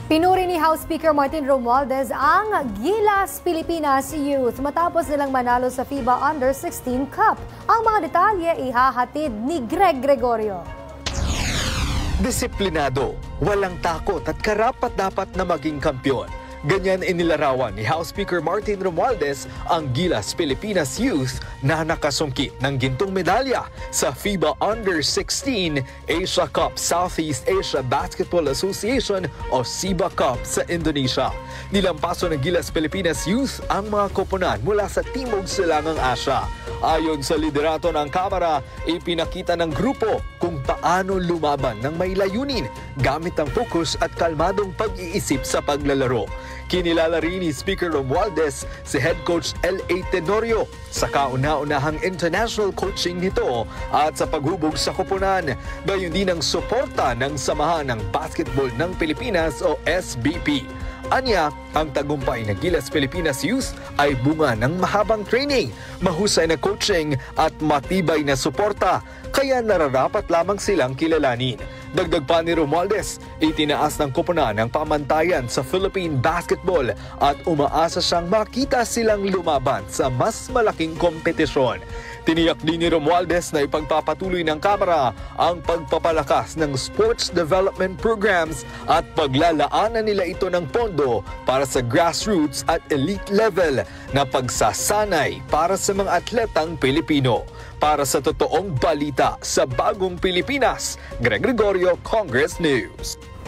Pinuri ni House Speaker Martin Romualdez ang Gilas Pilipinas Youth matapos nilang manalo sa FIBA Under-16 Cup. Ang mga detalye ihahatid ni Greg Gregorio. Disiplinado, walang takot at karapat-dapat na maging kampyon. Ganyan inilarawan ni House Speaker Martin Romualdez ang Gilas Pilipinas Youth na nakasungkit ng gintong medalya sa FIBA Under-16 Asia Cup Southeast Asia Basketball Association o SEABA Cup sa Indonesia. Nilampaso ng Gilas Pilipinas Youth ang mga koponan mula sa Timog Silangang Asya. Ayon sa liderato ng Kamara, ipinakita ng grupo kung paano lumaban ng may layunin gamit ang fokus at kalmadong pag-iisip sa paglalaro. Kinilala rin ni Speaker Romualdez si Head Coach L.A. Tenorio sa kauna-unahang international coaching nito at sa paghubog sa koponan. Gayon din ang suporta ng Samahan ng Basketball ng Pilipinas o SBP. Anya, ang tagumpay ng Gilas Pilipinas Youth ay bunga ng mahabang training, mahusay na coaching at matibay na suporta, kaya nararapat lamang silang kilalanin. Dagdag pa ni Romualdez, itinaas ng koponan ang pamantayan sa Philippine basketball at umaasa siyang makita silang lumaban sa mas malaking kompetisyon. Tiniyak din ni Romualdez na ipagpapatuloy ng Kamara ang pagpapalakas ng sports development programs at paglalaanan nila ito ng pondo para sa grassroots at elite level na pagsasanay para sa mga atletang Pilipino. Para sa totoong balita sa bagong Pilipinas, Greg Gregorio, Congress News.